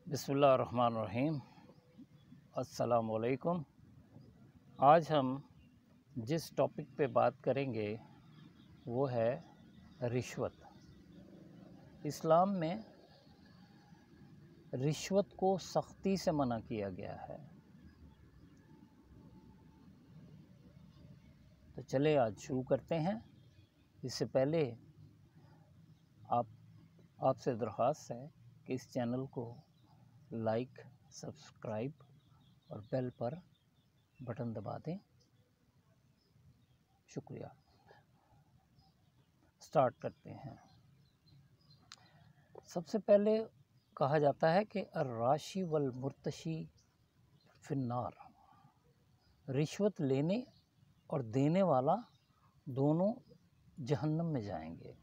बिस्मिल्लाहिर्रहमानिर्रहीम। अस्सलाम वालेकुम। आज हम जिस टॉपिक पे बात करेंगे वो है रिश्वत। इस्लाम में रिश्वत को सख्ती से मना किया गया है। तो चले आज शुरू करते हैं। इससे पहले आपसे दरख्वास्त है कि इस चैनल को लाइक, सब्सक्राइब और बेल पर बटन दबा दें। शुक्रिया। स्टार्ट करते हैं। सबसे पहले कहा जाता है कि अर्राशी वल मुर्तशी फिन्नार, रिश्वत लेने और देने वाला दोनों जहन्नम में जाएंगे।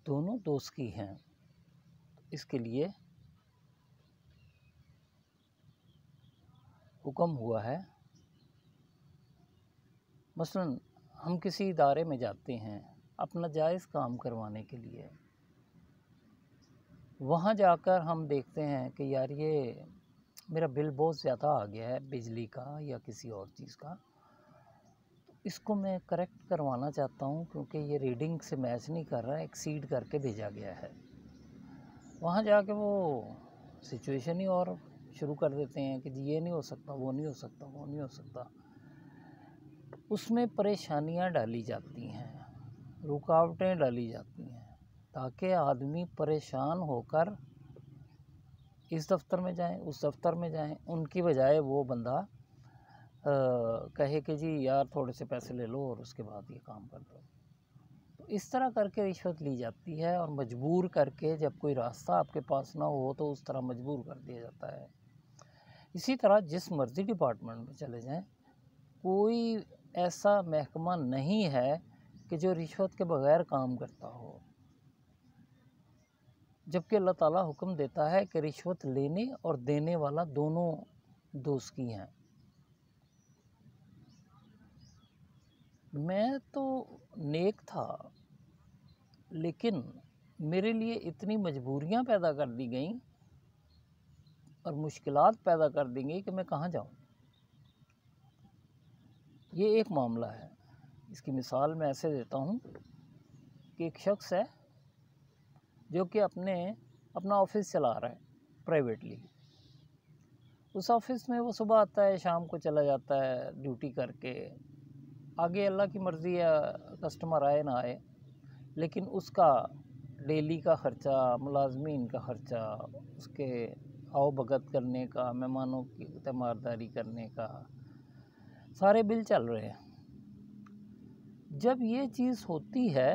दोनों दोस्ती हैं। इसके लिए हुक्म हुआ है। मसलन हम किसी इदारे में जाते हैं अपना जायज़ काम करवाने के लिए। वहाँ जाकर हम देखते हैं कि यार ये मेरा बिल बहुत ज़्यादा आ गया है, बिजली का या किसी और चीज़ का, तो इसको मैं करेक्ट करवाना चाहता हूँ क्योंकि ये रीडिंग से मैच नहीं कर रहा है, एक्सीड करके भेजा गया है। वहाँ जाके वो सिचुएशन ही और शुरू कर देते हैं कि जी ये नहीं हो सकता, वो नहीं हो सकता, वो नहीं हो सकता। उसमें परेशानियाँ डाली जाती हैं, रुकावटें डाली जाती हैं ताकि आदमी परेशान होकर इस दफ़्तर में जाएं, उस दफ़्तर में जाएं, उनकी बजाय वो बंदा कहे कि जी यार थोड़े से पैसे ले लो और उसके बाद ये काम कर दो। तो इस तरह करके रिश्वत ली जाती है और मजबूर करके, जब कोई रास्ता आपके पास ना हो तो उस तरह मजबूर कर दिया जाता है। इसी तरह जिस मर्ज़ी डिपार्टमेंट में चले जाएं, कोई ऐसा महकमा नहीं है कि जो रिश्वत के बग़ैर काम करता हो, जबकि अल्लाह ताला हुक्म देता है कि रिश्वत लेने और देने वाला दोनों दोस्ती हैं। मैं तो नेक था, लेकिन मेरे लिए इतनी मजबूरियां पैदा कर दी गई और मुश्किलात पैदा कर दी गई कि मैं कहाँ जाऊँ। ये एक मामला है। इसकी मिसाल मैं ऐसे देता हूँ कि एक शख्स है जो कि अपना ऑफिस चला रहा है प्राइवेटली। उस ऑफिस में वो सुबह आता है, शाम को चला जाता है ड्यूटी करके। आगे अल्लाह की मर्ज़ी है, कस्टमर आए ना आए, लेकिन उसका डेली का ख़र्चा, मुलाजमीन का ख़र्चा, उसके आओ भगत करने का, मेहमानों की तीमारदारी करने का, सारे बिल चल रहे हैं। जब ये चीज़ होती है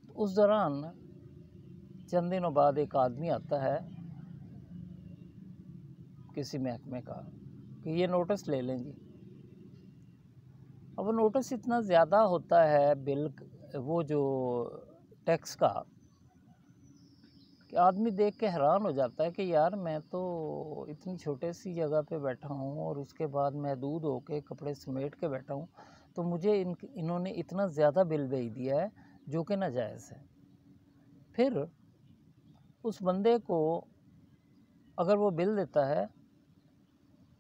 तो उस दौरान चंद दिनों बाद एक आदमी आता है किसी महकमे का कि ये नोटिस ले लें जी। अब वो नोटिस इतना ज़्यादा होता है बिल, वो जो टैक्स का, कि आदमी देख के हैरान हो जाता है कि यार मैं तो इतनी छोटे सी जगह पे बैठा हूँ और उसके बाद महदूद होके कपड़े समेट के बैठा हूँ, तो मुझे इन्होंने इतना ज़्यादा बिल भेज दिया है जो कि नाजायज़ है। फिर उस बंदे को अगर वो बिल देता है,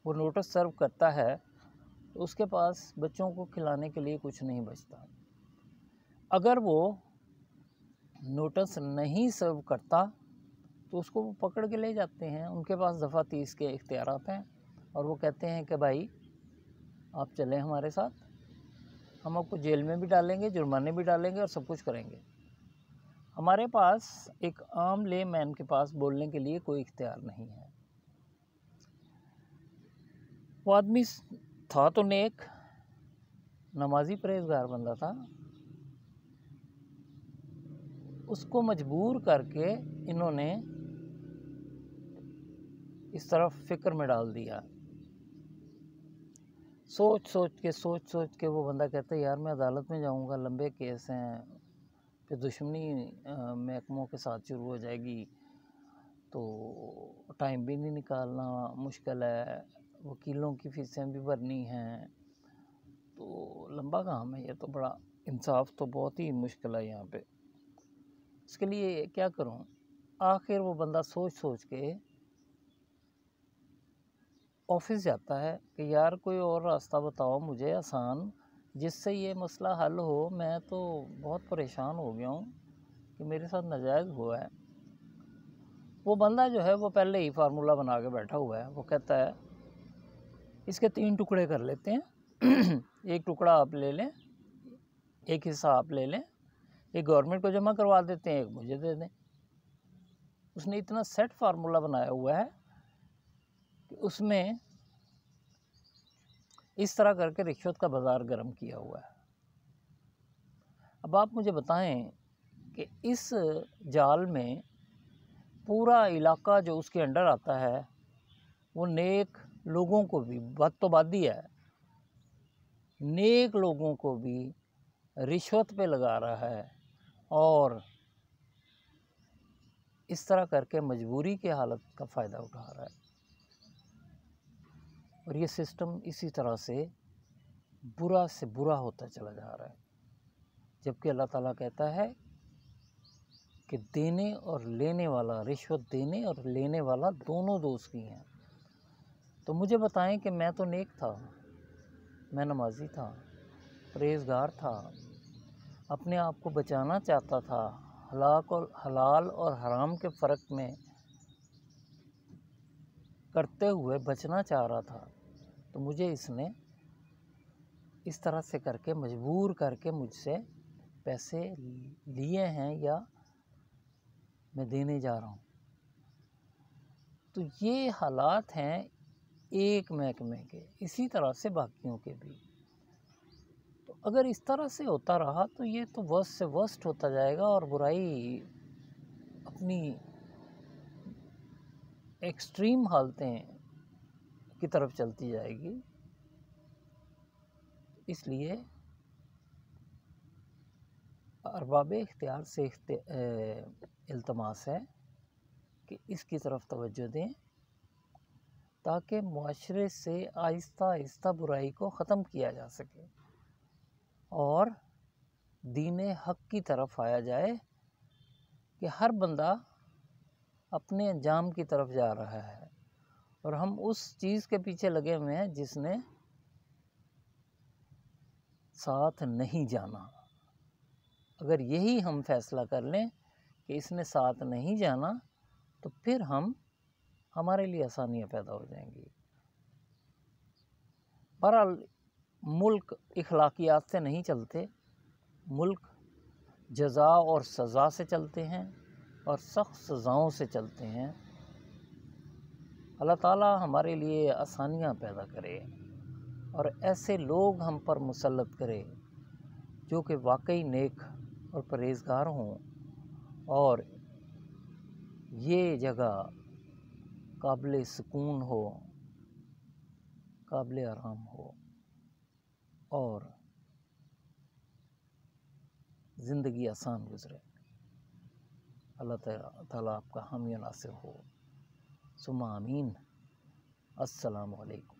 वो नोटिस सर्व करता है, तो उसके पास बच्चों को खिलाने के लिए कुछ नहीं बचता। अगर वो नोटिस नहीं सर्व करता तो उसको वो पकड़ के ले जाते हैं। उनके पास दफ़ा 30 के इख्तियारात हैं और वो कहते हैं कि भाई आप चलें हमारे साथ, हम आपको जेल में भी डालेंगे, जुर्माने भी डालेंगे और सब कुछ करेंगे। हमारे पास एक आम ले मैन के पास बोलने के लिए कोई इख्तियार नहीं है। वो आदमी था तो नेक, नमाजी परहेजगार बंदा था। उसको मजबूर करके इन्होंने इस तरफ फ़िक्र में डाल दिया। सोच सोच के वो बंदा कहता है यार मैं अदालत में जाऊंगा, लंबे केस हैं, फिर दुश्मनी महकमों के साथ शुरू हो जाएगी, तो टाइम भी नहीं निकालना मुश्किल है, वकीलों की फ़ीसें भी भरनी हैं, तो लंबा काम है ये, तो बड़ा इंसाफ तो बहुत ही मुश्किल है यहाँ पे। इसके लिए क्या करूँ? आखिर वो बंदा सोच सोच के ऑफिस जाता है कि यार कोई और रास्ता बताओ मुझे आसान, जिससे ये मसला हल हो। मैं तो बहुत परेशान हो गया हूँ कि मेरे साथ नाजायज़ हुआ है। वो बंदा जो है वो पहले ही फार्मूला बना के बैठा हुआ है। वो कहता है इसके 3 टुकड़े कर लेते हैं एक टुकड़ा आप ले लें, एक हिस्सा आप ले लें, एक गवर्नमेंट को जमा करवा देते हैं, एक मुझे दे दें। उसने इतना सेट फार्मूला बनाया हुआ है कि उसमें इस तरह करके रिश्वत का बाज़ार गर्म किया हुआ है। अब आप मुझे बताएं कि इस जाल में पूरा इलाका जो उसके अंडर आता है वो नेक लोगों को भी, बात तो बादी है, नेक लोगों को भी रिश्वत पे लगा रहा है और इस तरह करके मजबूरी की हालत का फ़ायदा उठा रहा है। और ये सिस्टम इसी तरह से बुरा होता चला जा रहा है, जबकि अल्लाह ताला कहता है कि देने और लेने वाला, रिश्वत देने और लेने वाला दोनों दोस्त की हैं। तो मुझे बताएं कि मैं तो नेक था, मैं नमाजी था, परहेज़गार था, अपने आप को बचाना चाहता था, हलाल और हराम के फ़र्क में करते हुए बचना चाह रहा था। तो मुझे इसने इस तरह से करके मजबूर करके मुझसे पैसे लिए हैं या मैं देने जा रहा हूँ। तो ये हालात हैं एक महकमे के, इसी तरह से बाकियों के भी। तो अगर इस तरह से होता रहा तो ये तो वर्स्ट से वर्स्ट होता जाएगा और बुराई अपनी एक्सट्रीम हालतें की तरफ चलती जाएगी। इसलिए अरबाब इख्तियार से इल्तमास है कि इसकी तरफ तवज्जो दें ताकि मुआशरे से आहिस्ता आहिस्ता बुराई को ख़त्म किया जा सके और दीन हक़ की तरफ आया जाए कि हर बंदा अपने अंजाम की तरफ जा रहा है और हम उस चीज़ के पीछे लगे हुए हैं जिसने साथ नहीं जाना। अगर यही हम फैसला कर लें कि इसने साथ नहीं जाना तो फिर हमारे लिए आसानियाँ पैदा हो जाएंगी। बहरहाल मुल्क इखलाकियात से नहीं चलते, मुल्क जज़ा और सज़ा से चलते हैं और सख्त सज़ाओं से चलते हैं। अल्लाह ताला हमारे लिए आसानियाँ पैदा करे और ऐसे लोग हम पर मुसल्लत करे जो कि वाकई नेक और परहेज़गार हों और ये जगह काबिल सुकून हो, काबिल आराम हो और ज़िंदगी आसान गुज़रे। अल्लाह ताला आपका हामी नासिर हो। सुम्मा आमीन। अस्सलामु अलैकुम।